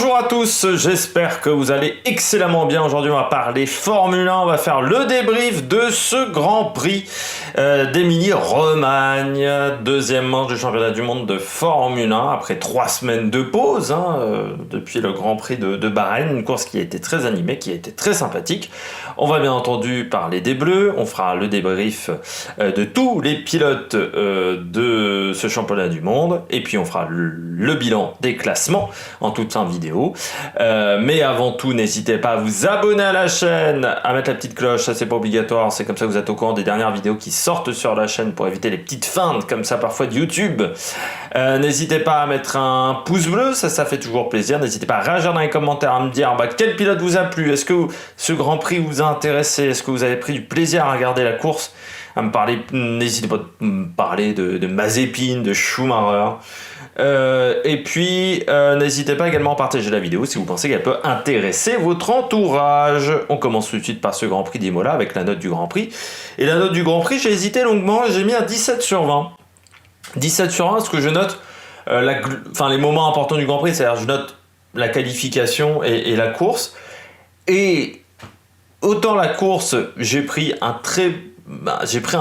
Bonjour à tous, j'espère que vous allez excellemment bien. Aujourd'hui on va parler Formule 1, on va faire le débrief de ce Grand Prix d'Émilie-Romagne, deuxième manche du championnat du monde de Formule 1, après 3 semaines de pause, depuis le Grand Prix de Bahreïn, une course qui a été très animée, qui a été très sympathique. On va bien entendu parler des Bleus, on fera le débrief de tous les pilotes de ce championnat du monde, et puis on fera le bilan des classements en toute fin de vidéo. Mais avant tout, n'hésitez pas à vous abonner à la chaîne, à mettre la petite cloche, ça c'est pas obligatoire, c'est comme ça que vous êtes au courant des dernières vidéos qui sortent sur la chaîne pour éviter les petites feintes comme ça parfois de YouTube. N'hésitez pas à mettre un pouce bleu, ça fait toujours plaisir. N'hésitez pas à réagir dans les commentaires, à me dire quel pilote vous a plu, est-ce que ce Grand Prix vous a intéressé, est-ce que vous avez pris du plaisir à regarder la course, à me parler, n'hésitez pas à me parler de Mazepin, de Schumacher. Et puis n'hésitez pas également à partager la vidéo si vous pensez qu'elle peut intéresser votre entourage. On commence tout de suite par ce Grand Prix d'Imola avec la note du Grand Prix. Et la note du Grand Prix, j'ai hésité longuement, j'ai mis un 17 sur 20. 17 sur 20 parce que je note les moments importants du Grand Prix, c'est-à-dire je note la qualification et la course. Et autant la course, j'ai pris un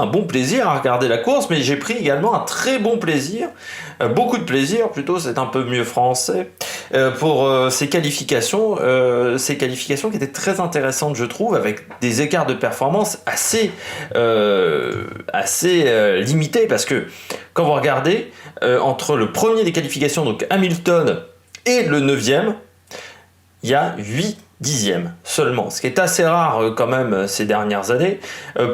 bon plaisir à regarder la course, mais j'ai pris également un très bon plaisir, beaucoup de plaisir plutôt, c'est un peu mieux français, pour ces qualifications qui étaient très intéressantes je trouve, avec des écarts de performance assez limités, parce que quand vous regardez, entre le premier des qualifications, donc Hamilton, et le 9e, il y a 8 dixièmes seulement, ce qui est assez rare quand même ces dernières années.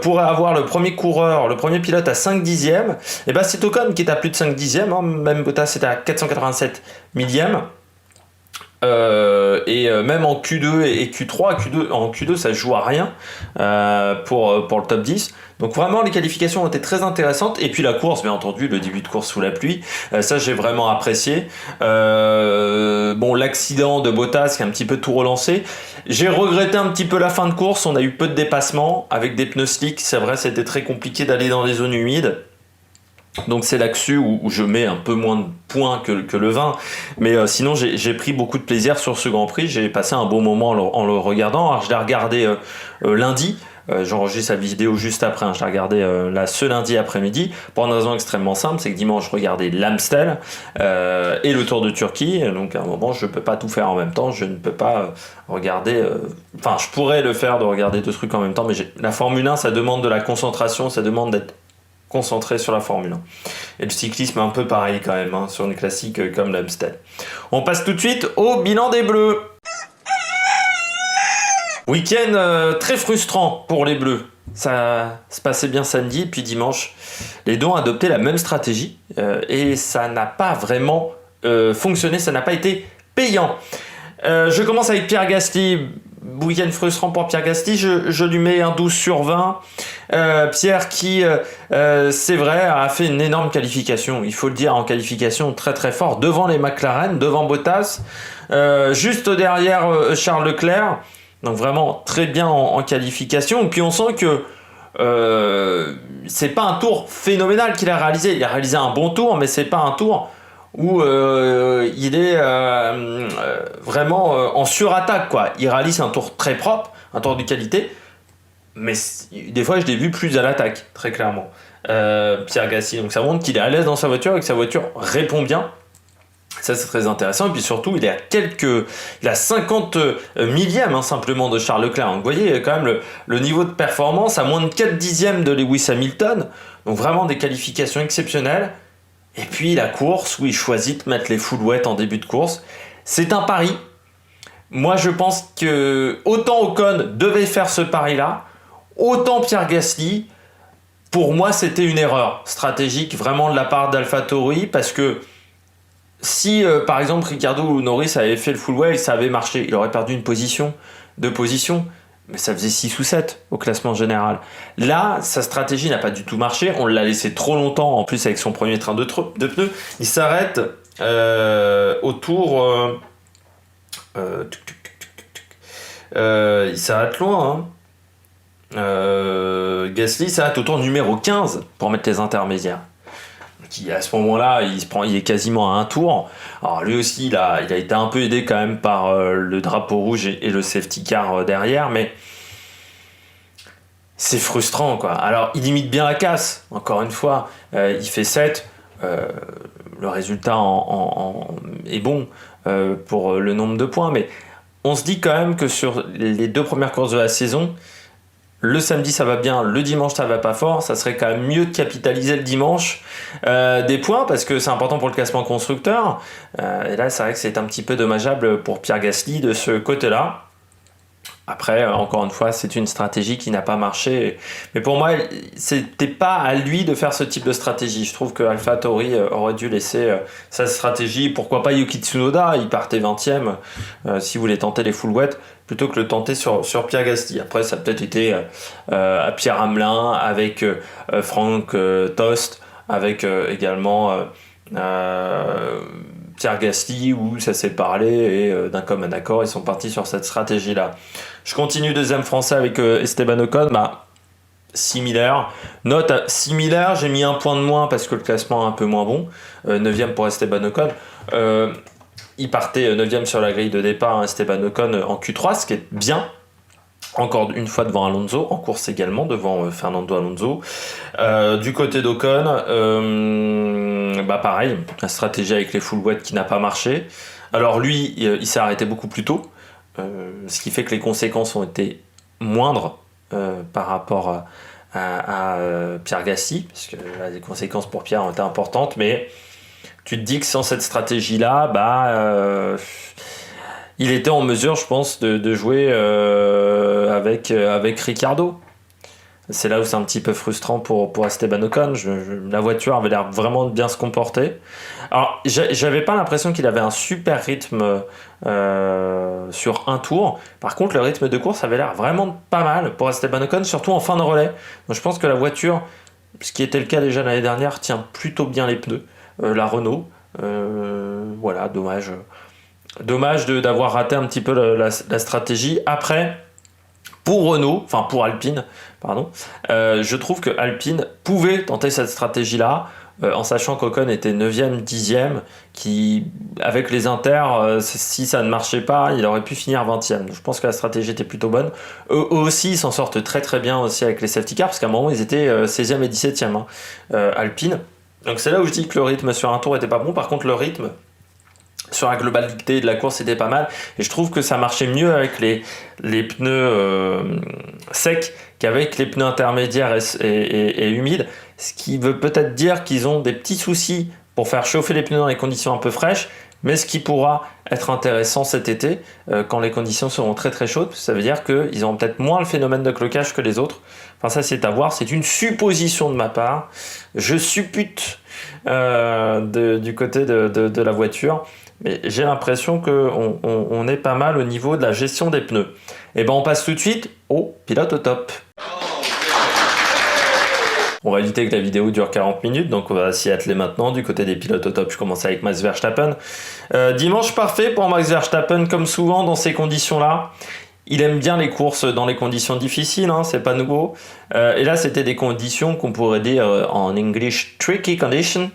Pourrait avoir le premier coureur, le premier pilote à 5 dixièmes, et c'est Ocon qui est à plus de 5 dixièmes, même Bottas est à 487 millièmes. Même en Q2 et Q3, en Q2 ça joue à rien pour le top 10. Donc vraiment les qualifications ont été très intéressantes, et puis la course, bien entendu, le début de course sous la pluie, ça j'ai vraiment apprécié. L'accident de Bottas qui a un petit peu tout relancé, j'ai regretté un petit peu la fin de course, on a eu peu de dépassements avec des pneus slicks, c'est vrai c'était très compliqué d'aller dans les zones humides. Donc c'est là-dessus où je mets un peu moins de points que le 20, mais sinon j'ai pris beaucoup de plaisir sur ce Grand Prix, j'ai passé un bon moment en le regardant. Alors je l'ai regardé lundi, j'enregistre la vidéo juste après, je l'ai regardé ce lundi après-midi, pour une raison extrêmement simple, c'est que dimanche je regardais l'Amstel et le Tour de Turquie, donc à un moment je peux pas tout faire en même temps, je ne peux pas regarder, je pourrais le faire de regarder 2 trucs en même temps, mais la Formule 1 ça demande de la concentration, ça demande d'être concentré sur la Formule 1. Et le cyclisme un peu pareil quand même, sur une classique comme l'Amstel. On passe tout de suite au bilan des Bleus. Week-end très frustrant pour les Bleus. Ça se passait bien samedi, puis dimanche, les deux ont adopté la même stratégie et ça n'a pas vraiment fonctionné, ça n'a pas été payant. Je commence avec Pierre Gasly. Week-end frustrant pour Pierre Gasly, je lui mets un 12 sur 20. Pierre qui, c'est vrai, a fait une énorme qualification, il faut le dire, en qualification très très fort, devant les McLaren, devant Bottas, juste derrière Charles Leclerc, donc vraiment très bien en qualification. Et puis on sent que c'est pas un tour phénoménal qu'il a réalisé, il a réalisé un bon tour, mais c'est pas un tour où il est vraiment en surattaque, quoi. Il réalise un tour très propre, un tour de qualité, mais des fois je l'ai vu plus à l'attaque, très clairement, Pierre Gasly. Donc ça montre qu'il est à l'aise dans sa voiture et que sa voiture répond bien. Ça c'est très intéressant. Et puis surtout il a 50 millièmes simplement de Charles Leclerc. Donc vous voyez quand même le niveau de performance à moins de 4 dixièmes de Lewis Hamilton. Donc vraiment des qualifications exceptionnelles. Et puis la course où il choisit de mettre les full wet en début de course, c'est un pari. Moi je pense que autant Ocon devait faire ce pari-là, autant Pierre Gasly, pour moi c'était une erreur stratégique vraiment de la part d'AlphaTauri, parce que si par exemple Ricciardo ou Norris avait fait le full wet, ça avait marché, il aurait perdu une position, 2 positions. Mais ça faisait 6 ou 7 au classement général. Là, sa stratégie n'a pas du tout marché. On l'a laissé trop longtemps, en plus avec son premier train de pneus. Il s'arrête au tour... il s'arrête loin. Gasly s'arrête au tour numéro 15 pour mettre les intermédiaires. qui à ce moment-là, il est quasiment à un tour. Alors lui aussi, il a été un peu aidé quand même par le drapeau rouge et le safety car derrière, mais c'est frustrant, quoi. Alors, il limite bien la casse, encore une fois. Il fait 7. Le résultat est bon pour le nombre de points, mais on se dit quand même que sur les 2 premières courses de la saison, le samedi ça va bien, le dimanche ça va pas fort, ça serait quand même mieux de capitaliser le dimanche des points parce que c'est important pour le classement constructeur. Et là, c'est vrai que c'est un petit peu dommageable pour Pierre Gasly de ce côté-là. Après, encore une fois, c'est une stratégie qui n'a pas marché. Mais pour moi, c'était pas à lui de faire ce type de stratégie. Je trouve que AlphaTauri aurait dû laisser sa stratégie. Pourquoi pas Yuki Tsunoda, il partait 20e si vous voulez tenter les full wet, plutôt que le tenter sur Pierre Gasly. Après, ça a peut-être été à Pierre Hamelin, avec Franck Tost, avec également Pierre Gasly, où ça s'est parlé et d'un commun accord, ils sont partis sur cette stratégie-là. Je continue deuxième français avec Esteban Ocon, similaire. Note similaire, j'ai mis un point de moins parce que le classement est un peu moins bon. 9e pour Esteban Ocon. Il partait 9e sur la grille de départ, hein, Esteban Ocon en Q3, ce qui est bien. Encore une fois devant Alonso, en course également, devant Fernando Alonso. Du côté d'Ocon, pareil, la stratégie avec les full wet qui n'a pas marché. Alors lui, il s'est arrêté beaucoup plus tôt, ce qui fait que les conséquences ont été moindres par rapport à Pierre Gasly, parce que les conséquences pour Pierre ont été importantes, mais tu te dis que sans cette stratégie-là, il était en mesure, je pense, de jouer avec Ricciardo. C'est là où c'est un petit peu frustrant pour Esteban Ocon. La voiture avait l'air vraiment de bien se comporter. Alors, j'avais pas l'impression qu'il avait un super rythme sur un tour. Par contre, le rythme de course avait l'air vraiment pas mal pour Esteban Ocon, surtout en fin de relais. Donc, je pense que la voiture, ce qui était le cas déjà l'année dernière, tient plutôt bien les pneus. La Renault, voilà, dommage. Dommage d'avoir raté un petit peu la stratégie. Après, pour Alpine, pardon, je trouve que Alpine pouvait tenter cette stratégie-là, en sachant qu'Ocon était 9e, 10e, qui, avec les inters, si ça ne marchait pas, il aurait pu finir 20e. Donc, je pense que la stratégie était plutôt bonne. Eux aussi, ils s'en sortent très très bien aussi avec les safety cars, parce qu'à un moment, ils étaient 16e et 17e, Alpine. Donc c'est là où je dis que le rythme sur un tour était pas bon. Par contre, le rythme sur la globalité de la course était pas mal, et je trouve que ça marchait mieux avec les pneus secs qu'avec les pneus intermédiaires et humides, ce qui veut peut-être dire qu'ils ont des petits soucis pour faire chauffer les pneus dans les conditions un peu fraîches, mais ce qui pourra être intéressant cet été quand les conditions seront très très chaudes. Ça veut dire qu'ils auront peut-être moins le phénomène de cloquage que les autres. Enfin, ça c'est à voir, c'est une supposition de ma part, je suppute du côté de la voiture. Mais j'ai l'impression qu'on est pas mal au niveau de la gestion des pneus. Et on passe tout de suite au pilote au top. On va éviter que la vidéo dure 40 minutes, donc on va s'y atteler maintenant. Du côté des pilotes au top, je commence avec Max Verstappen. Dimanche parfait pour Max Verstappen, comme souvent dans ces conditions-là. Il aime bien les courses dans les conditions difficiles, c'est pas nouveau. Et là, c'était des conditions qu'on pourrait dire en English tricky conditions.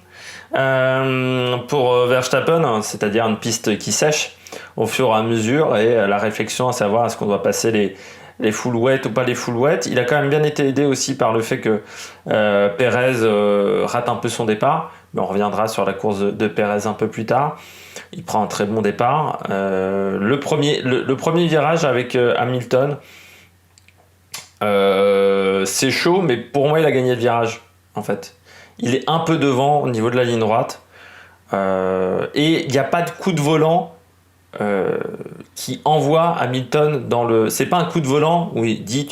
Pour Verstappen, c'est-à-dire une piste qui sèche au fur et à mesure, et la réflexion à savoir est-ce qu'on doit passer les full wet ou pas les full wet. Il a quand même bien été aidé aussi par le fait que Pérez rate un peu son départ, mais on reviendra sur la course de Pérez un peu plus tard. Il prend un très bon départ. Le premier virage avec Hamilton, c'est chaud, mais pour moi il a gagné le virage en fait. Il est un peu devant au niveau de la ligne droite. Et il n'y a pas de coup de volant qui envoie Hamilton dans le... C'est pas un coup de volant où il dit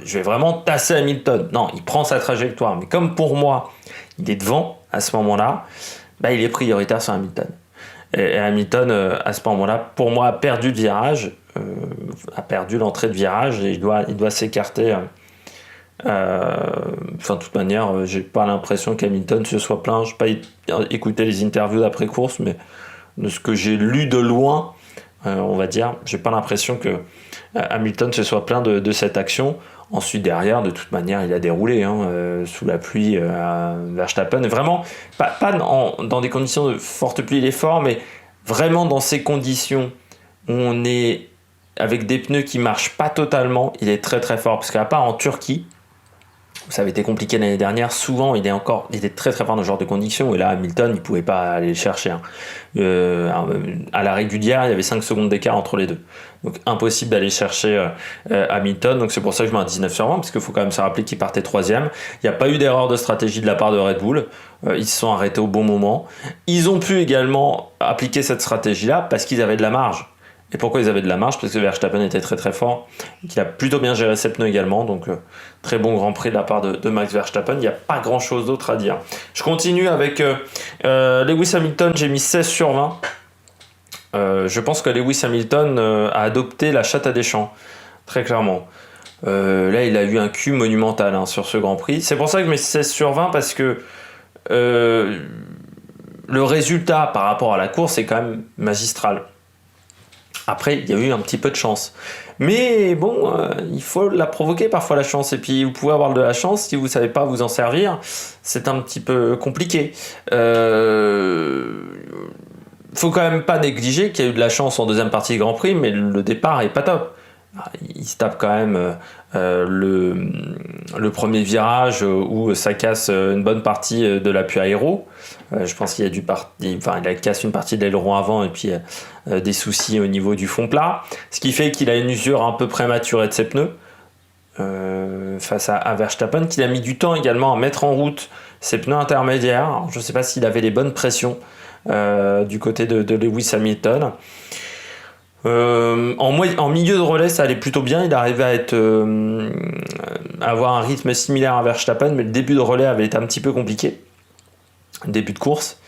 je vais vraiment tasser Hamilton. Non, il prend sa trajectoire. Mais comme pour moi, il est devant à ce moment-là, il est prioritaire sur Hamilton. Et Hamilton, à ce moment-là, pour moi, a perdu le virage, a perdu l'entrée de virage, et il doit s'écarter... de toute manière, j'ai pas l'impression qu'Hamilton se soit plaint. Je n'ai pas écouté les interviews d'après course, mais de ce que j'ai lu de loin, on va dire. J'ai pas l'impression que Hamilton se soit plaint de cette action. Ensuite, derrière, de toute manière, il a déroulé sous la pluie à Verstappen. Et vraiment, pas dans des conditions de forte pluie, il est fort, mais vraiment dans ces conditions où on est avec des pneus qui marchent pas totalement, il est très très fort. Parce qu'à part en Turquie, où ça avait été compliqué l'année dernière, souvent il était très très fort dans ce genre de conditions. Et là, Hamilton, il pouvait pas aller le chercher. À la régulière, il y avait 5 secondes d'écart entre les deux. Donc impossible d'aller chercher Hamilton. Donc c'est pour ça que je mets un 19 sur 20, parce qu'il faut quand même se rappeler qu'il partait troisième. Il n'y a pas eu d'erreur de stratégie de la part de Red Bull. Ils se sont arrêtés au bon moment. Ils ont pu également appliquer cette stratégie-là parce qu'ils avaient de la marge. Et pourquoi ils avaient de la marge? Parce que Verstappen était très très fort, qu'il a plutôt bien géré ses pneus également, donc très bon Grand Prix de la part de Max Verstappen. Il n'y a pas grand chose d'autre à dire. Je continue avec Lewis Hamilton, j'ai mis 16 sur 20. Je pense que Lewis Hamilton a adopté la chatte à Deschamps, très clairement. Là, il a eu un cul monumental sur ce Grand Prix. C'est pour ça que je mets 16 sur 20, parce que le résultat par rapport à la course est quand même magistral. Après, il y a eu un petit peu de chance. Mais bon, il faut la provoquer parfois, la chance. Et puis, vous pouvez avoir de la chance, si vous ne savez pas vous en servir, c'est un petit peu compliqué. Faut quand même pas négliger qu'il y a eu de la chance en deuxième partie du Grand Prix, mais le départ est pas top. Il se tape quand même le premier virage où ça casse une bonne partie de l'appui aéro. Je pense qu'il y a il casse une partie de l'aileron avant, et puis des soucis au niveau du fond plat. Ce qui fait qu'il a une usure un peu prématurée de ses pneus face à Verstappen, qu'il a mis du temps également à mettre en route ses pneus intermédiaires. Alors, je ne sais pas s'il avait les bonnes pressions du côté de Lewis Hamilton. En milieu de relais, ça allait plutôt bien. Il arrivait à avoir un rythme similaire à Verstappen, mais le début de relais avait été un petit peu compliqué. Le début de course.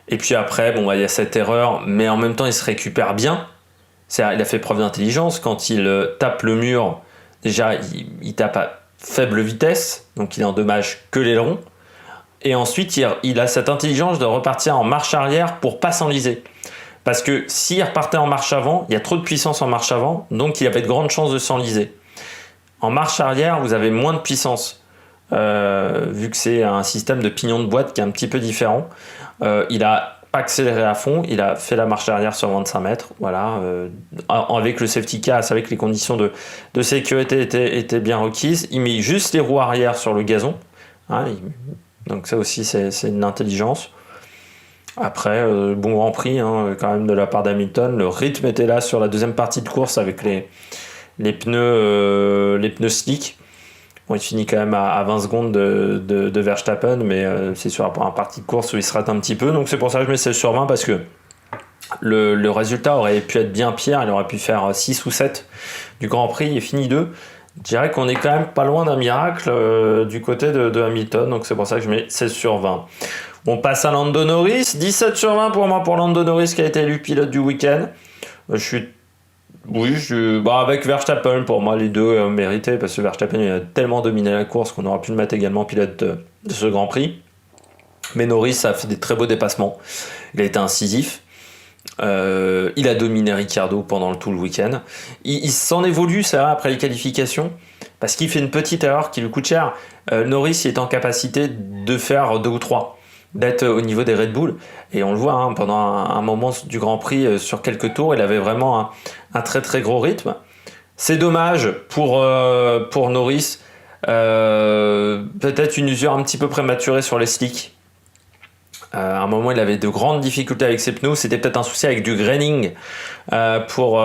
Et puis après, il y a cette erreur, mais en même temps, il se récupère bien. Il a fait preuve d'intelligence. Quand il tape le mur, déjà, il tape à faible vitesse, donc il endommage que l'aileron. Et ensuite, il a cette intelligence de repartir en marche arrière pour pas s'enliser. Parce que s'il repartait en marche avant, il y a trop de puissance en marche avant, donc il avait de grandes chances de s'enliser. En marche arrière, vous avez moins de puissance, vu que c'est un système de pignon de boîte qui est un petit peu différent. Il a pas accéléré à fond, il a fait la marche arrière sur 25 mètres, voilà, avec le safety car, avec les conditions de sécurité étaient bien requises. Il met juste les roues arrière sur le gazon, donc ça aussi c'est une intelligence. Après, bon Grand Prix quand même de la part d'Hamilton. Le rythme était là sur la deuxième partie de course avec les pneus slick. Bon, il finit quand même à 20 secondes de Verstappen, mais c'est sur la partie de course où il se rate un petit peu. Donc c'est pour ça que je mets 16 sur 20, parce que le résultat aurait pu être bien pire. Il aurait pu faire 6 ou 7 du Grand Prix. Il est fini 2. Je dirais qu'on est quand même pas loin d'un miracle du côté de Hamilton. Donc c'est pour ça que je mets 16 sur 20. On passe à Lando Norris, 17 sur 20 pour moi pour Lando Norris, qui a été élu pilote du week-end. Avec Verstappen, pour moi les deux mérités, parce que Verstappen il a tellement dominé la course qu'on aura pu le mettre également pilote de ce Grand Prix. Mais Norris a fait des très beaux dépassements, il a été incisif. Il a dominé Ricciardo pendant tout le week-end. Il s'en évolue, c'est vrai, après les qualifications, parce qu'il fait une petite erreur qui lui coûte cher. Norris est en capacité de faire 2 ou 3, d'être au niveau des Red Bull, et on le voit pendant un moment du Grand Prix, sur quelques tours il avait vraiment un très très gros rythme. C'est dommage pour Norris, peut-être une usure un petit peu prématurée sur les slicks. À un moment il avait de grandes difficultés avec ses pneus, c'était peut-être un souci avec du graining pour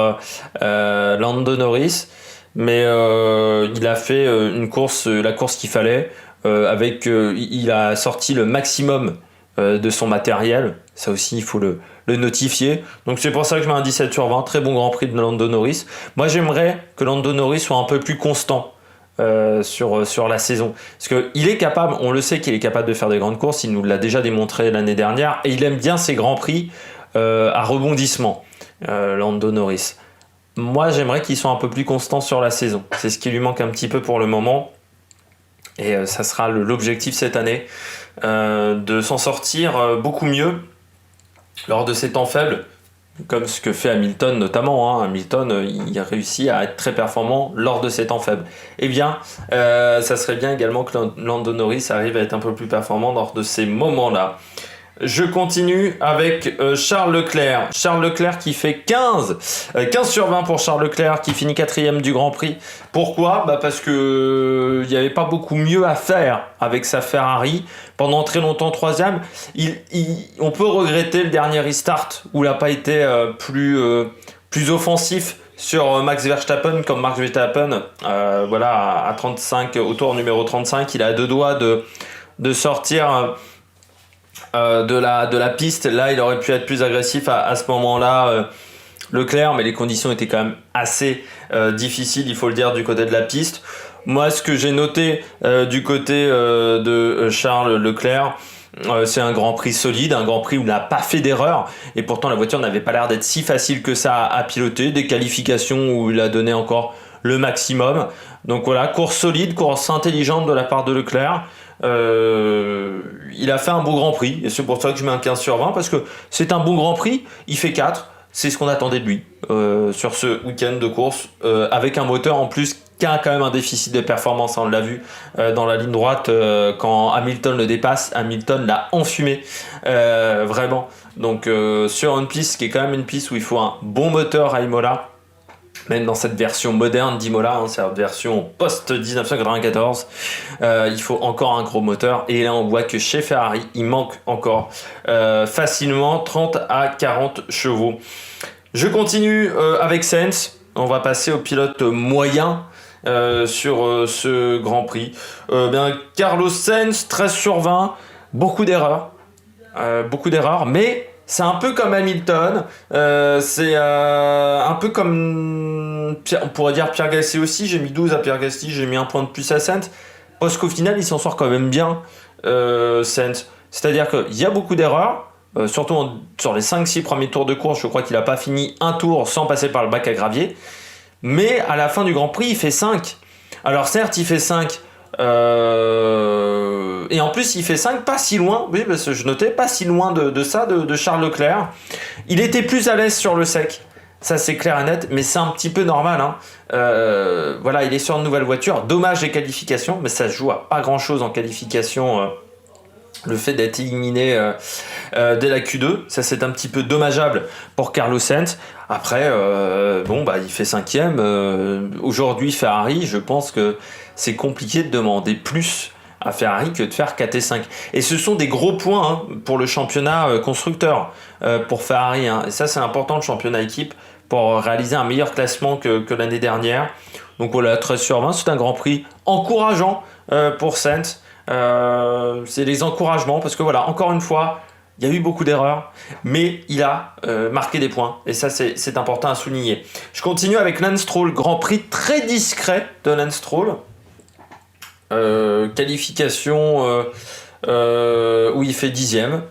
Lando Norris, mais il a fait la course qu'il fallait. Il a sorti le maximum de son matériel. Ça aussi, il faut le notifier. Donc c'est pour ça que je mets un 17 sur 20. Très bon Grand Prix de Lando Norris. Moi, j'aimerais que Lando Norris soit un peu plus constant sur la saison. Parce qu'il est capable, on le sait qu'il est capable de faire des grandes courses. Il nous l'a déjà démontré l'année dernière. Et il aime bien ses Grands Prix à rebondissement, Lando Norris. Moi, j'aimerais qu'il soit un peu plus constant sur la saison. C'est ce qui lui manque un petit peu pour le moment. Et ça sera l'objectif cette année, de s'en sortir beaucoup mieux lors de ces temps faibles. comme ce que fait Hamilton notamment. Hamilton, il réussit à être très performant lors de ses temps faibles. Eh bien, ça serait bien également que Lando Norris arrive à être un peu plus performant lors de ces moments-là. Je continue avec Charles Leclerc. Charles Leclerc qui fait 15 sur 20 pour Charles Leclerc qui finit 4e du Grand Prix. Pourquoi ? Parce que il n'y avait pas beaucoup mieux à faire avec sa Ferrari. Pendant très longtemps 3e. On peut regretter le dernier restart où il n'a pas été plus offensif sur Max Verstappen, comme Max Verstappen, à 35, au tour numéro 35, il a à 2 doigts de sortir de la piste. Là, il aurait pu être plus agressif à ce moment-là, Leclerc, mais les conditions étaient quand même assez difficiles, il faut le dire, du côté de la piste. Moi, ce que j'ai noté du côté de Charles Leclerc, c'est un Grand Prix solide, un Grand Prix où il n'a pas fait d'erreur, et pourtant la voiture n'avait pas l'air d'être si facile que ça à piloter. Des qualifications où il a donné encore le maximum. Donc voilà, course solide, course intelligente de la part de Leclerc. Il a fait un beau Grand Prix, et c'est pour ça que je mets un 15 sur 20, parce que c'est un bon Grand Prix. Il fait 4, c'est ce qu'on attendait de lui sur ce week-end de course, avec un moteur en plus qui a quand même un déficit de performance. On l'a vu dans la ligne droite, quand Hamilton le dépasse, Hamilton l'a enfumé, vraiment. Donc sur une piste qui est quand même une piste où il faut un bon moteur à Imola, même dans cette version moderne d'Imola, c'est la version post-1994, il faut encore un gros moteur. Et là, on voit que chez Ferrari, il manque encore facilement 30 à 40 chevaux. Je continue avec Sainz. On va passer au pilote moyen sur ce Grand Prix. Carlos Sainz, 13 sur 20, beaucoup d'erreurs, mais c'est un peu comme Hamilton, c'est un peu comme, on pourrait dire Pierre Gasly aussi. J'ai mis 12 à Pierre Gasly, j'ai mis un point de plus à Sainz, parce qu'au final il s'en sort quand même bien, Sainz. C'est-à-dire qu'il y a beaucoup d'erreurs, surtout sur les 5-6 premiers tours de course. Je crois qu'il n'a pas fini un tour sans passer par le bac à gravier, mais à la fin du Grand Prix il fait 5. Alors certes il fait 5, et en plus il fait 5 pas si loin, oui, parce que je notais pas si loin de Charles Leclerc. Il était plus à l'aise sur le sec, ça c'est clair et net, mais c'est un petit peu normal, voilà, il est sur une nouvelle voiture. Dommage les qualifications, mais ça se joue à pas grand chose en qualification, le fait d'être éliminé dès la Q2, ça c'est un petit peu dommageable pour Carlos Sainz. Après, il fait 5e. Aujourd'hui, Ferrari, je pense que c'est compliqué de demander plus à Ferrari que de faire 4 et 5. Et ce sont des gros points pour le championnat constructeur, pour Ferrari. Et ça, c'est important, le championnat équipe, pour réaliser un meilleur classement que l'année dernière. Donc voilà, 13 sur 20, c'est un Grand Prix encourageant pour Sainz. C'est les encouragements, parce que voilà, encore une fois, il y a eu beaucoup d'erreurs, mais il a marqué des points, et ça c'est important à souligner. Je continue avec Lance Stroll, Grand Prix très discret de Lance Stroll, qualification où il fait 10e,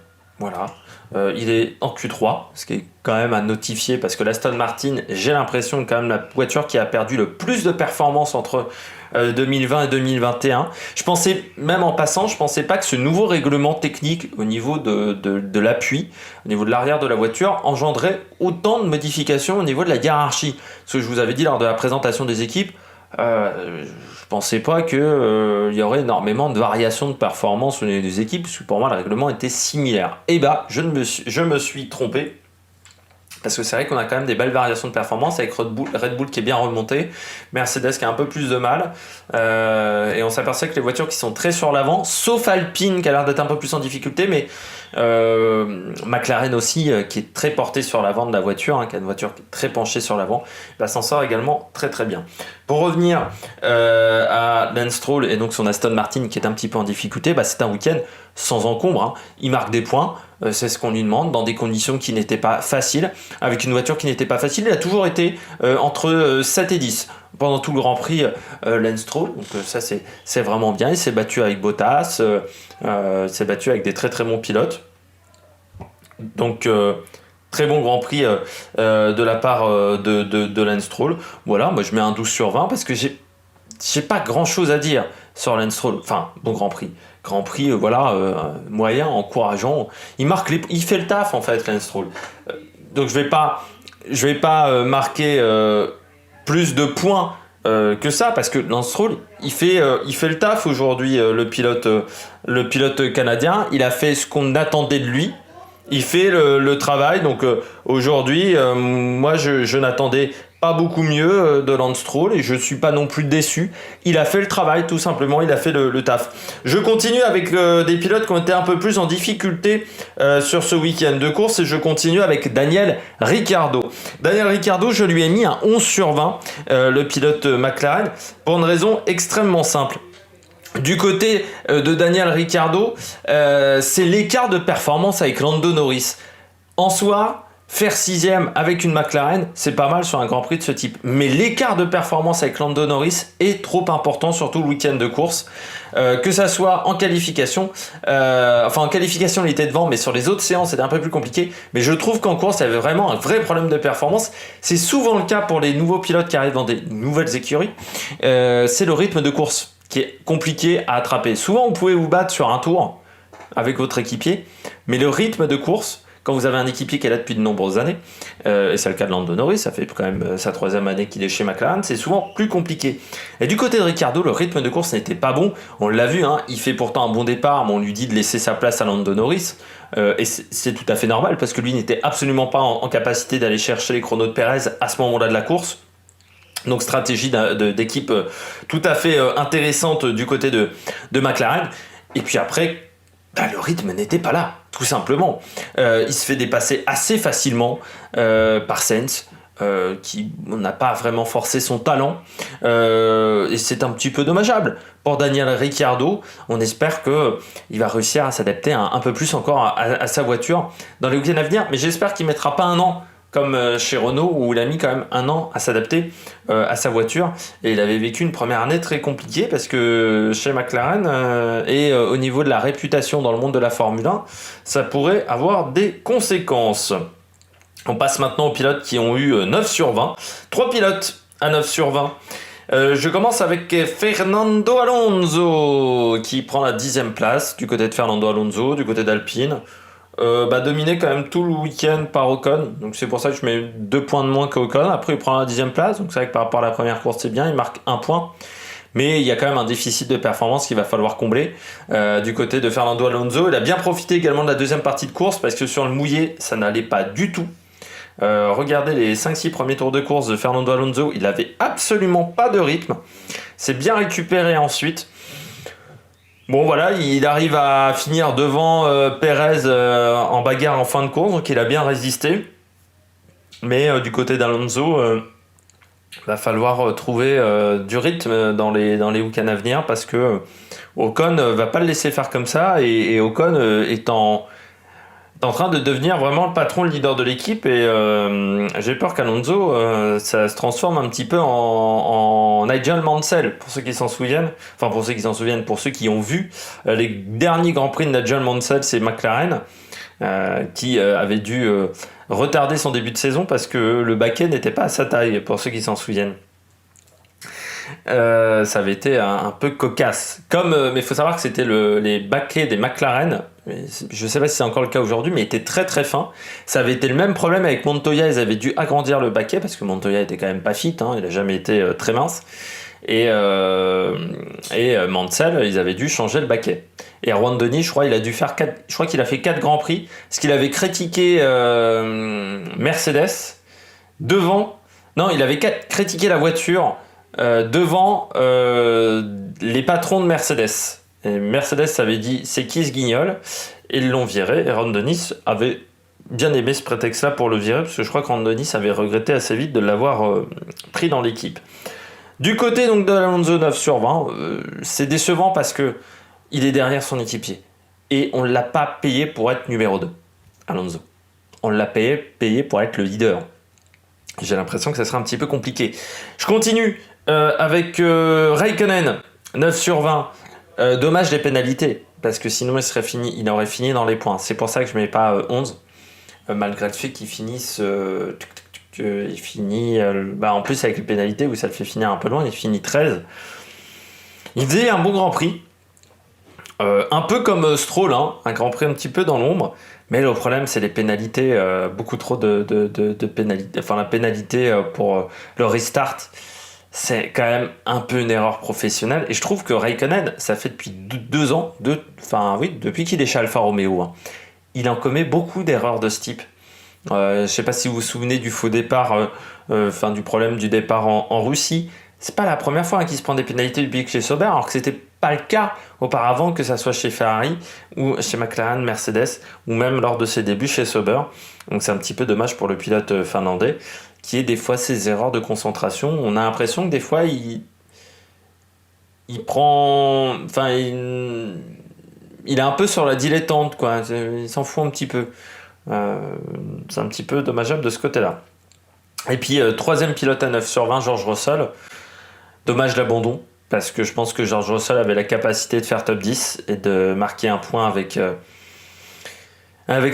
voilà. Il est en Q3, ce qui est quand même à notifier, parce que l'Aston Martin, j'ai l'impression que quand même la voiture qui a perdu le plus de performance entre 2020 et 2021. Je pensais, même en passant, je pensais pas que ce nouveau règlement technique au niveau de l'appui, au niveau de l'arrière de la voiture, engendrait autant de modifications au niveau de la hiérarchie. Ce que je vous avais dit lors de la présentation des équipes, je pensais pas que il y aurait énormément de variations de performance au niveau des équipes, parce que pour moi le règlement était similaire. Et je me suis trompé, parce que c'est vrai qu'on a quand même des belles variations de performance avec Red Bull qui est bien remonté, Mercedes qui a un peu plus de mal, et on s'aperçoit que les voitures qui sont très sur l'avant, sauf Alpine qui a l'air d'être un peu plus en difficulté, mais McLaren aussi, qui est très porté sur l'avant de la voiture, qui a une voiture qui est très penchée sur l'avant, s'en sort également très très bien. Pour revenir à Lance Stroll et donc son Aston Martin qui est un petit peu en difficulté, c'est un week-end sans encombre, il marque des points, c'est ce qu'on lui demande, dans des conditions qui n'étaient pas faciles, avec une voiture qui n'était pas facile. Il a toujours été entre 7 et 10 pendant tout le Grand Prix, Lance Stroll, donc ça c'est vraiment bien. Il s'est battu avec Bottas, il s'est battu avec des très très bons pilotes, donc très bon Grand Prix de la part de Lance Stroll. Voilà, moi je mets un 12 sur 20, parce que j'ai pas grand chose à dire sur Lance Stroll. Enfin, bon Grand Prix, moyen, encourageant. Il fait le taf en fait, Lance Stroll. Donc je vais pas marquer plus de points que ça, parce que Lance Stroll, il fait le taf aujourd'hui, le pilote canadien. Il a fait ce qu'on attendait de lui. Il fait le travail. Donc aujourd'hui, moi, je n'attendais pas beaucoup mieux de Lance Stroll et je suis pas non plus déçu. Il a fait le travail, tout simplement. Il a fait le taf. Je continue avec des pilotes qui ont été un peu plus en difficulté sur ce week-end de course, et je continue avec Daniel Ricciardo. Daniel Ricciardo, je lui ai mis un 11 sur 20, le pilote McLaren, pour une raison extrêmement simple. Du côté de Daniel Ricciardo, c'est l'écart de performance avec Lando Norris. En soi, faire 6ème avec une McLaren, c'est pas mal sur un Grand Prix de ce type. Mais l'écart de performance avec Lando Norris est trop important, surtout le week-end de course. Que ça soit en qualification, en qualification il était devant, mais sur les autres séances c'était un peu plus compliqué. Mais je trouve qu'en course il y avait vraiment un vrai problème de performance. C'est souvent le cas pour les nouveaux pilotes qui arrivent dans des nouvelles écuries. C'est le rythme de course qui est compliqué à attraper. Souvent vous pouvez vous battre sur un tour avec votre équipier, mais le rythme de course, quand vous avez un équipier qui est là depuis de nombreuses années, et c'est le cas de Lando Norris, ça fait quand même sa 3e année qu'il est chez McLaren, c'est souvent plus compliqué. Et du côté de Ricciardo, le rythme de course n'était pas bon, on l'a vu, hein, il fait pourtant un bon départ, mais on lui dit de laisser sa place à Lando Norris, et c'est tout à fait normal, parce que lui n'était absolument pas en capacité d'aller chercher les chronos de Perez à ce moment-là de la course. Donc stratégie d'équipe tout à fait intéressante du côté de McLaren. Et puis après, le rythme n'était pas là, tout simplement. Il se fait dépasser assez facilement par Sainz, qui n'a pas vraiment forcé son talent. Et c'est un petit peu dommageable. Pour Daniel Ricciardo, on espère qu'il va réussir à s'adapter un peu plus encore à sa voiture dans les week-ends à venir. Mais j'espère qu'il ne mettra pas un an comme chez Renault, où il a mis quand même un an à s'adapter à sa voiture, et il avait vécu une première année très compliquée, parce que chez McLaren et au niveau de la réputation dans le monde de la Formule 1, ça pourrait avoir des conséquences. On passe maintenant aux pilotes qui ont eu 9 sur 20. 3 pilotes à 9 sur 20. Je commence avec Fernando Alonso, qui prend la 10e place du côté de Fernando Alonso, du côté d'Alpine. Dominé quand même tout le week-end par Ocon, donc c'est pour ça que je mets 2 points de moins qu'Ocon. Après il prend la 10e place, donc c'est vrai que par rapport à la première course c'est bien, il marque 1 point, mais il y a quand même un déficit de performance qu'il va falloir combler du côté de Fernando Alonso. Il a bien profité également de la deuxième partie de course, parce que sur le mouillé ça n'allait pas du tout. Regardez les 5-6 premiers tours de course de Fernando Alonso, il avait absolument pas de rythme, c'est bien récupéré ensuite. Bon voilà, il arrive à finir devant Perez en bagarre en fin de course, donc il a bien résisté. Mais du côté d'Alonso, va falloir trouver du rythme dans les week-ends à venir, parce que Ocon va pas le laisser faire comme ça, et Ocon est en train de devenir vraiment le patron, le leader de l'équipe, et j'ai peur qu'Alonso, ça se transforme un petit peu en Nigel Mansell, pour ceux qui s'en souviennent, pour ceux qui ont vu les derniers Grands Prix de Nigel Mansell, c'est McLaren, qui avait dû retarder son début de saison parce que le baquet n'était pas à sa taille, pour ceux qui s'en souviennent. Ça avait été un peu cocasse. Mais il faut savoir que c'était les baquets des McLaren. Je ne sais pas si c'est encore le cas aujourd'hui, mais étaient très très fins. Ça avait été le même problème avec Montoya. Ils avaient dû agrandir le baquet parce que Montoya était quand même pas fit. Il n'a jamais été très mince. Et Mansell, ils avaient dû changer le baquet. Et Juan Denis, je crois qu'il a fait 4 Grands Prix, parce qu'il avait critiqué Mercedes devant. Non, il avait critiqué la voiture devant les patrons de Mercedes. Et Mercedes avait dit c'est qui ce guignol, et ils l'ont viré. Et Ron Dennis avait bien aimé ce prétexte-là pour le virer, parce que je crois que Ron Dennis avait regretté assez vite de l'avoir pris dans l'équipe. Du côté donc de Alonso 9 sur 20, c'est décevant parce que il est derrière son équipier. Et on ne l'a pas payé pour être numéro 2, Alonso. On l'a payé pour être le leader. J'ai l'impression que ça sera un petit peu compliqué. Je continue avec Raikkonen, 9 sur 20. Dommage les pénalités, parce que sinon il aurait fini dans les points. C'est pour ça que je ne mets pas 11, malgré le fait qu'il finisse... il finit en plus avec les pénalités où ça le fait finir un peu loin, il finit 13. Il faisait un bon Grand Prix, un peu comme Stroll, un Grand Prix un petit peu dans l'ombre, Mais le problème, c'est les pénalités, beaucoup trop de pénalités. Enfin, la pénalité pour le restart, c'est quand même un peu une erreur professionnelle. Et je trouve que Raikkonen, ça fait depuis 2 ans, enfin oui, depuis qu'il est chez Alfa Romeo, hein, il en commet beaucoup d'erreurs de ce type. Je ne sais pas si vous vous souvenez du faux départ, enfin du problème du départ en Russie. C'est pas la première fois qu'il se prend des pénalités depuis que chez Sauber, alors que c'était pas le cas auparavant, que ça soit chez Ferrari ou chez McLaren, Mercedes, ou même lors de ses débuts chez Sauber. Donc c'est un petit peu dommage pour le pilote finlandais, qui ait des fois ces erreurs de concentration. On a l'impression que des fois il prend, enfin il est un peu sur la dilettante, quoi. Il s'en fout un petit peu. Euh, c'est un petit peu dommageable de ce côté-là. Et puis, troisième pilote à 9 sur 20, George Russell. Dommage l'abandon, parce que je pense que George Russell avait la capacité de faire top 10 et de marquer un point avec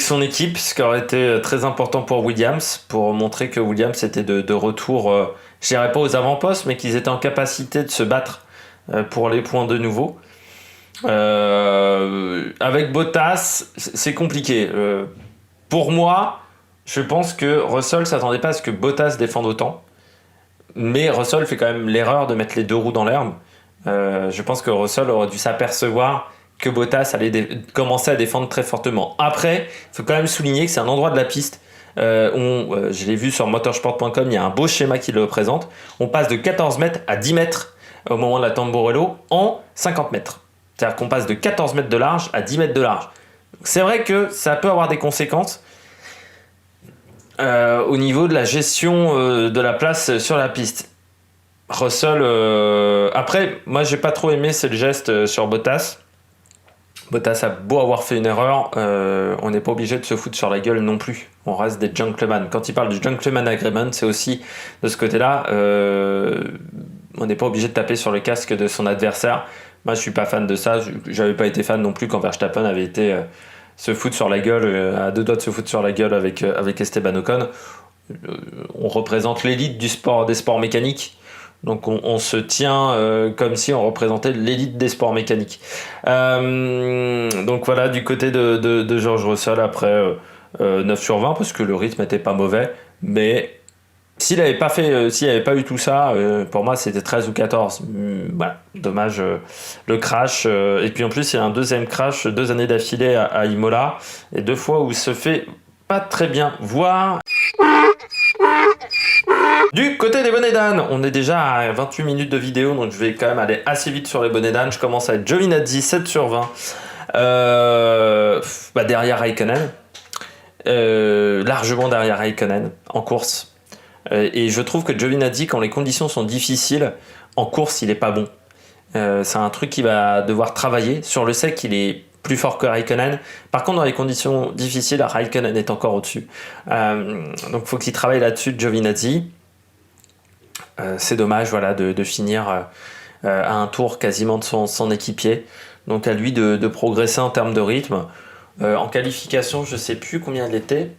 son équipe, ce qui aurait été très important pour Williams, pour montrer que Williams était de retour, je dirais pas aux avant-postes, mais qu'ils étaient en capacité de se battre pour les points de nouveau. Avec Bottas, c'est compliqué. Pour moi, je pense que Russell s'attendait pas à ce que Bottas défende autant. Mais Russell fait quand même l'erreur de mettre les 2 roues dans l'herbe. Je pense que Russell aurait dû s'apercevoir que Bottas allait commencer à défendre très fortement. Après, il faut quand même souligner que c'est un endroit de la piste je l'ai vu sur motorsport.com, il y a un beau schéma qui le représente. On passe de 14 mètres à 10 mètres au moment de la Tamburello en 50 mètres. C'est-à-dire qu'on passe de 14 mètres de large à 10 mètres de large. C'est vrai que ça peut avoir des conséquences au niveau de la gestion de la place sur la piste. Russell, après, moi j'ai pas trop aimé, c'est le geste sur Bottas. Bottas a beau avoir fait une erreur, on n'est pas obligé de se foutre sur la gueule non plus. On reste des gentlemen. Quand il parle du gentleman agreement, c'est aussi de ce côté-là, on n'est pas obligé de taper sur le casque de son adversaire. Moi je suis pas fan de ça, j'avais pas été fan non plus quand Verstappen avait été se foutre sur la gueule, à 2 doigts de se foutre sur la gueule avec Esteban Ocon. On représente l'élite du sport, des sports mécaniques. Donc on se tient comme si on représentait l'élite des sports mécaniques. Donc voilà, du côté de George Russell, après 9 sur 20, parce que le rythme n'était pas mauvais. Mais s'il n'avait pas eu tout ça, pour moi c'était 13 ou 14. Voilà, dommage le crash. Et puis en plus il y a un deuxième crash 2 années d'affilée à Imola. Et 2 fois où il se fait pas très bien voir. Du côté des bonnets d'âne, on est déjà à 28 minutes de vidéo, donc je vais quand même aller assez vite sur les bonnets d'âne. Je commence avec Giovinazzi, 7 sur 20, derrière Raikkonen, largement derrière Raikkonen en course. Et je trouve que Giovinazzi, quand les conditions sont difficiles, en course, il est pas bon. C'est un truc qu'il va devoir travailler. Sur le sec, il est plus fort que Raikkonen. Par contre, dans les conditions difficiles, Raikkonen est encore au-dessus. Donc, il faut qu'il travaille là-dessus, Giovinazzi. C'est dommage, voilà, de finir à un tour quasiment de son équipier. Donc, à lui de progresser en termes de rythme. En qualification, je ne sais plus combien il était.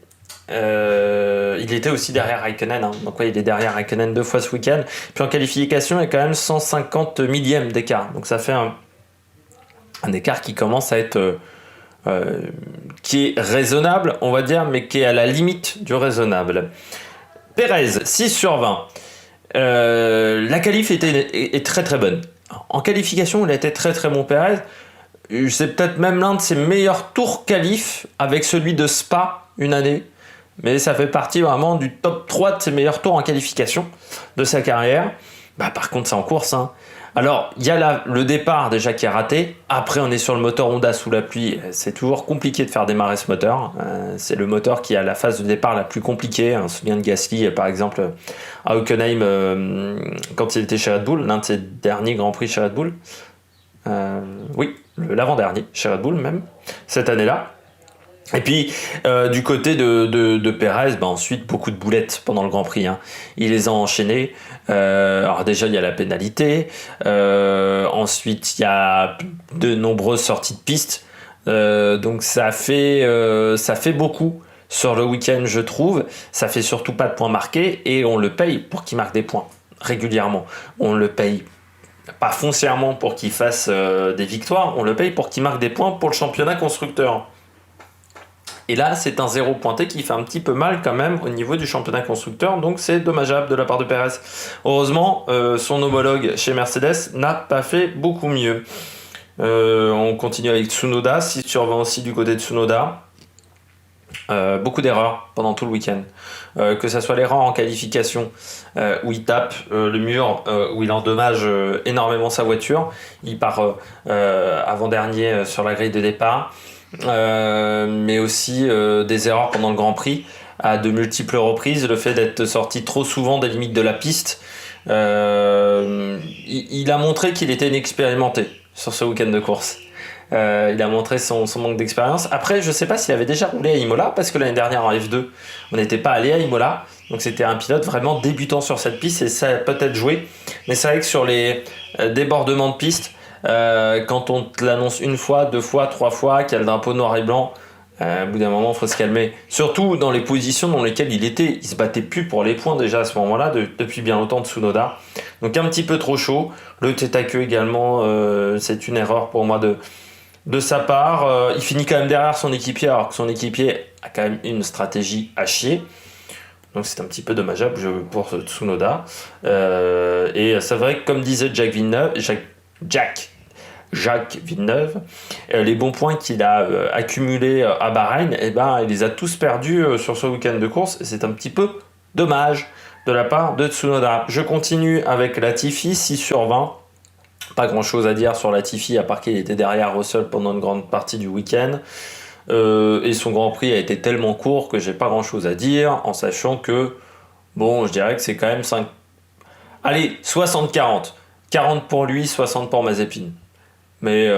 Il était aussi derrière Raikkonen, hein. Donc ouais, il est derrière Raikkonen 2 fois ce week-end. Puis en qualification, il y a quand même 150 millièmes d'écart. Donc ça fait un écart qui commence à être qui est raisonnable, on va dire, mais qui est à la limite du raisonnable. Perez, 6 sur 20. La qualif est très très bonne. En qualification, il a été très très bon, Perez. C'est peut-être même l'un de ses meilleurs tours qualif avec celui de Spa une année. Mais ça fait partie vraiment du top 3 de ses meilleurs tours en qualification de sa carrière. Par contre, c'est en course, hein. Alors, il y a le départ déjà qui est raté. Après, on est sur le moteur Honda sous la pluie. C'est toujours compliqué de faire démarrer ce moteur. C'est le moteur qui a la phase de départ la plus compliquée. On se souvient de Gasly, par exemple, à Hockenheim, quand il était chez Red Bull, l'un de ses derniers Grands Prix chez Red Bull. Oui, l'avant-dernier chez Red Bull même, cette année-là. Et puis, du côté de Perez, ensuite, beaucoup de boulettes pendant le Grand Prix, hein. Il les a enchaînées. Alors déjà, il y a la pénalité. Ensuite, il y a de nombreuses sorties de piste. Donc, ça fait beaucoup sur le week-end, je trouve. Ça fait surtout pas de points marqués. Et on le paye pour qu'il marque des points régulièrement. On le paye pas foncièrement pour qu'il fasse des victoires. On le paye pour qu'il marque des points pour le championnat constructeur. Et là, c'est un 0 pointé qui fait un petit peu mal quand même au niveau du championnat constructeur, donc c'est dommageable de la part de Perez. Heureusement, son homologue chez Mercedes n'a pas fait beaucoup mieux. On continue avec Tsunoda, 6 sur 20 aussi du côté de Tsunoda. Beaucoup d'erreurs pendant tout le week-end. Que ce soit l'erreur en qualification où il tape le mur, où il endommage énormément sa voiture. Il part avant-dernier sur la grille de départ. Mais aussi des erreurs pendant le Grand Prix à de multiples reprises. Le fait d'être sorti trop souvent des limites de la piste. Il a montré qu'il était inexpérimenté sur ce week-end de course. Il a montré son manque d'expérience. Après, je sais pas s'il avait déjà roulé à Imola, parce que l'année dernière en F2, on n'était pas allé à Imola. Donc c'était un pilote vraiment débutant sur cette piste et ça a peut-être joué. Mais c'est vrai que sur les débordements de piste, quand on te l'annonce une fois, deux fois, trois fois, qu'il y a le drapeau noir et blanc, au bout d'un moment, il faut se calmer. Surtout dans les positions dans lesquelles il était. Il se battait plus pour les points déjà à ce moment-là, depuis bien longtemps de Tsunoda. Donc un petit peu trop chaud. Le tête à queue également, c'est une erreur pour moi de sa part. Il finit quand même derrière son équipier, alors que son équipier a quand même une stratégie à chier. Donc c'est un petit peu dommageable pour Tsunoda. Et c'est vrai que comme disait Jacques Villeneuve, les bons points qu'il a accumulés à Bahreïn, eh ben, il les a tous perdus sur ce week-end de course. Et c'est un petit peu dommage de la part de Tsunoda. Je continue avec Latifi, 6 sur 20. Pas grand chose à dire sur Latifi, à part qu'il était derrière Russell pendant une grande partie du week-end. Et son Grand Prix a été tellement court que j'ai pas grand chose à dire, en sachant que, bon, je dirais que c'est quand même 5... Allez, 60-40. 40 pour lui, 60 pour Mazepin. Mais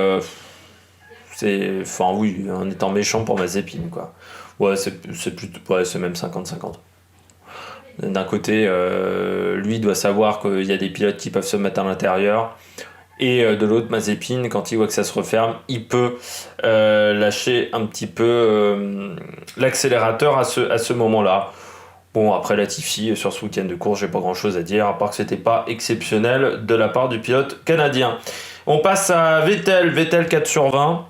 c'est... Enfin oui, en étant méchant pour Mazepin, quoi. Ouais, c'est plutôt... Ouais, c'est même 50-50. D'un côté, lui doit savoir qu'il y a des pilotes qui peuvent se mettre à l'intérieur. Et de l'autre, Mazepin, quand il voit que ça se referme, il peut lâcher un petit peu l'accélérateur à ce moment-là. Bon, après Latifi, sur ce week-end de course, j'ai pas grand-chose à dire, à part que c'était pas exceptionnel de la part du pilote canadien. On passe à Vettel 4 sur 20.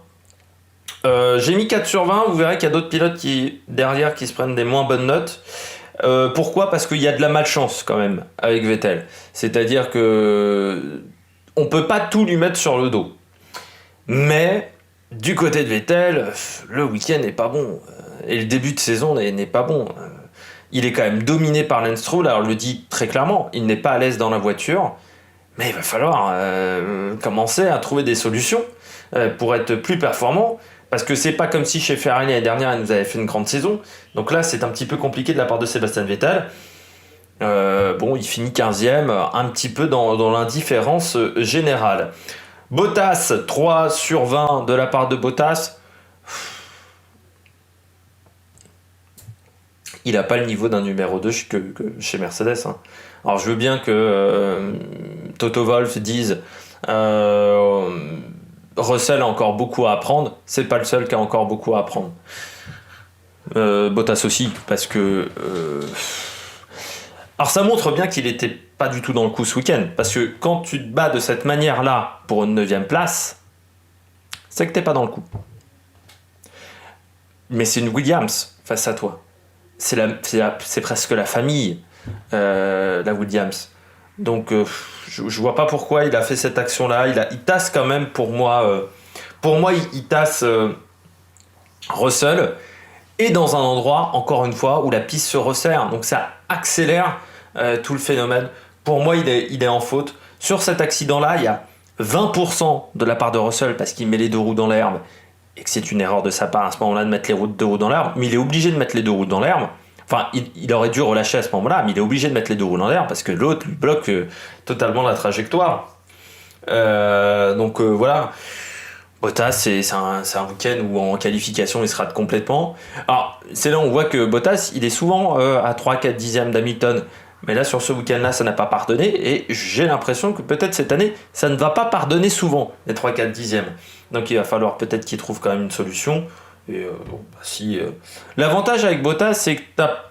J'ai mis 4 sur 20, vous verrez qu'il y a d'autres pilotes derrière qui se prennent des moins bonnes notes. Pourquoi ? Parce qu'il y a de la malchance quand même avec Vettel. C'est-à-dire que on peut pas tout lui mettre sur le dos. Mais du côté de Vettel, le week-end n'est pas bon. Et le début de saison n'est pas bon. Il est quand même dominé par Lance Stroll. Alors, il le dit très clairement, il n'est pas à l'aise dans la voiture. Mais il va falloir commencer à trouver des solutions pour être plus performant. Parce que c'est pas comme si chez Ferrari l'année dernière, il nous avait fait une grande saison. Donc là, c'est un petit peu compliqué de la part de Sébastien Vettel. Bon, il finit 15e, un petit peu dans l'indifférence générale. Bottas, 3 sur 20 de la part de Bottas. Il n'a pas le niveau d'un numéro 2 que chez Mercedes. Hein. Alors je veux bien que Toto Wolff dise Russell a encore beaucoup à apprendre. C'est pas le seul qui a encore beaucoup à apprendre. Bottas aussi, parce que... Alors ça montre bien qu'il était pas du tout dans le coup ce week-end, parce que quand tu te bats de cette manière-là pour une 9e place, c'est que t'es pas dans le coup. Mais c'est une Williams face à toi. C'est presque la famille, la Williams. Donc je vois pas pourquoi il a fait cette action-là. Il tasse quand même pour moi. Il tasse Russell. Et dans un endroit, encore une fois, où la piste se resserre. Donc ça accélère tout le phénomène. Pour moi, il est en faute. Sur cet accident-là, il y a 20% de la part de Russell parce qu'il met les deux roues dans l'herbe et que c'est une erreur de sa part à ce moment-là de mettre les deux roues dans l'herbe. Mais il est obligé de mettre les deux roues dans l'herbe. Enfin, il aurait dû relâcher à ce moment-là, mais il est obligé de mettre les deux roues dans l'herbe parce que l'autre lui bloque totalement la trajectoire. Donc voilà. Bottas, c'est un week-end où en qualification il se rate complètement. Alors c'est là où on voit que Bottas il est souvent à 3-4 dixièmes d'Hamilton. Mais là sur ce week-end-là ça n'a pas pardonné et j'ai l'impression que peut-être cette année ça ne va pas pardonner souvent les 3-4 dixièmes. Donc il va falloir peut-être qu'il trouve quand même une solution. Et l'avantage avec Bottas c'est que tu as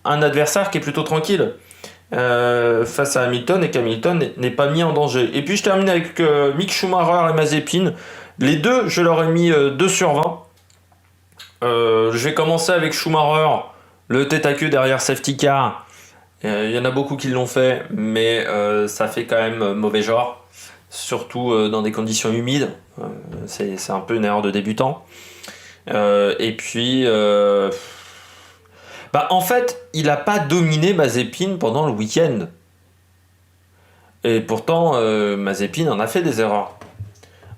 un adversaire qui est plutôt tranquille face à Hamilton et qu'Hamilton n'est pas mis en danger. Et puis je termine avec Mick Schumacher et Mazepin. Les deux, je leur ai mis 2 sur 20. Je vais commencer avec Schumacher, le tête à queue derrière safety car. Il y en a beaucoup qui l'ont fait, mais ça fait quand même mauvais genre, surtout dans des conditions humides. C'est un peu une erreur de débutant. Et puis, en fait, il n'a pas dominé Mazepin pendant le week-end. Et pourtant, Mazepin en a fait des erreurs.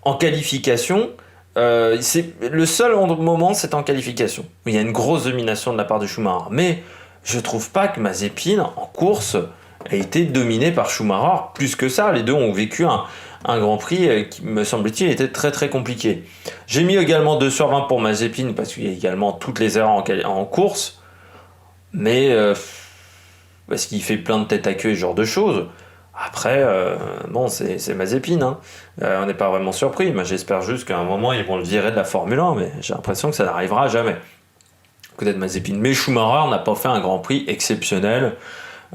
En qualification, c'est le seul moment, c'est en qualification. Où il y a une grosse domination de la part de Schumacher. Mais je trouve pas que Mazepin, en course, a été dominé par Schumacher plus que ça. Les deux ont vécu un Grand Prix qui, me semble-t-il, était très très compliqué. J'ai mis également 2 sur 20 pour Mazepin parce qu'il y a également toutes les erreurs en course. Mais parce qu'il fait plein de tête à queue et ce genre de choses. Après, bon, c'est Mazepin, hein. On n'est pas vraiment surpris. Moi, j'espère juste qu'à un moment, ils vont le virer de la Formule 1, mais j'ai l'impression que ça n'arrivera jamais. Peut-être Mazepin. Mais Schumacher n'a pas fait un Grand Prix exceptionnel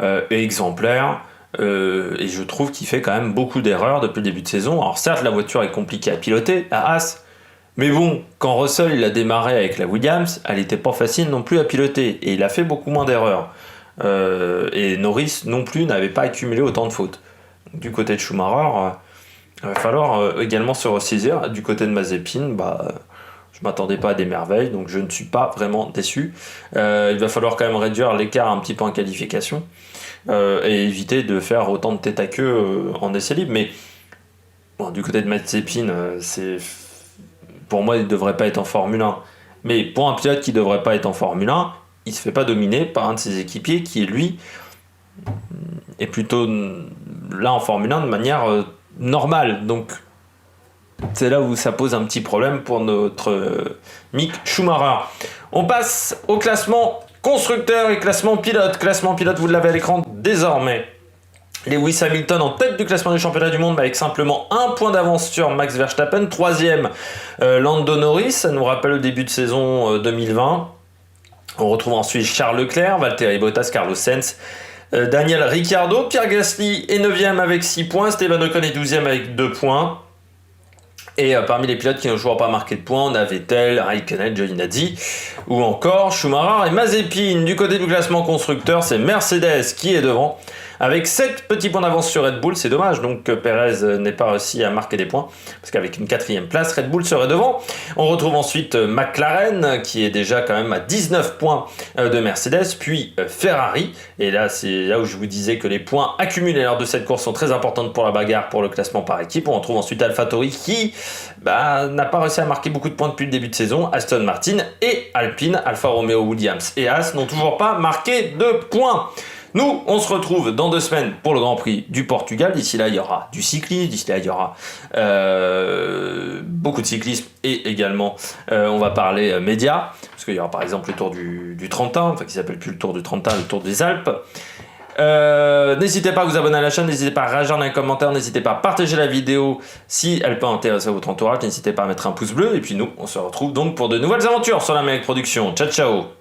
et exemplaire. Et je trouve qu'il fait quand même beaucoup d'erreurs depuis le début de saison. Alors certes, la voiture est compliquée à piloter, à Haas. Mais bon, quand Russell il a démarré avec la Williams, elle n'était pas facile non plus à piloter. Et il a fait beaucoup moins d'erreurs. Et Norris non plus n'avait pas accumulé autant de fautes. Donc, du côté de Schumacher, il va falloir également se ressaisir. Du côté de Mazepin, je m'attendais pas à des merveilles, donc je ne suis pas vraiment déçu. Il va falloir quand même réduire l'écart un petit peu en qualification et éviter de faire autant de tête à queue en essai libre. Mais bon, du côté de Mazepin, pour moi, il ne devrait pas être en Formule 1. Mais pour un pilote qui ne devrait pas être en Formule 1, il ne se fait pas dominer par un de ses équipiers qui, lui, est plutôt là en Formule 1 de manière normale. Donc, c'est là où ça pose un petit problème pour notre Mick Schumacher. On passe au classement constructeur et classement pilote. Classement pilote, vous l'avez à l'écran désormais. Lewis Hamilton en tête du classement du championnat du monde avec simplement 1 point d'avance sur Max Verstappen. 3e, Lando Norris. Ça nous rappelle le début de saison 2020. On retrouve ensuite Charles Leclerc, Valtteri Bottas, Carlos Sainz, Daniel Ricciardo, Pierre Gasly est 9e avec 6 points, Esteban Ocon est 12e avec 2 points. Et parmi les pilotes qui n'ont toujours pas marqué de points, on a Vettel, Raikkonen, Giovinazzi ou encore Schumacher et Mazepin. Du côté du classement constructeur, c'est Mercedes qui est devant avec 7 petits points d'avance sur Red Bull. C'est dommage donc que Perez n'ait pas réussi à marquer des points parce qu'avec une 4e place, Red Bull serait devant. On retrouve ensuite McLaren qui est déjà quand même à 19 points de Mercedes, puis Ferrari. Et là, c'est là où je vous disais que les points accumulés lors de cette course sont très importants pour la bagarre, pour le classement par équipe. On retrouve ensuite AlphaTauri qui n'a pas réussi à marquer beaucoup de points depuis le début de saison. Aston Martin et Alpine, Alfa Romeo, Williams et Haas n'ont toujours pas marqué de points. Nous, on se retrouve dans 2 semaines pour le Grand Prix du Portugal. D'ici là, il y aura du cyclisme, d'ici là, il y aura beaucoup de cyclisme et également, on va parler médias, parce qu'il y aura par exemple le Tour du Trentin, enfin qui s'appelle plus le Tour du Trentin, le Tour des Alpes. N'hésitez pas à vous abonner à la chaîne, n'hésitez pas à réagir dans les commentaires, n'hésitez pas à partager la vidéo si elle peut intéresser votre entourage, n'hésitez pas à mettre un pouce bleu, et puis nous, on se retrouve donc pour de nouvelles aventures sur la Mec Production. Ciao, ciao!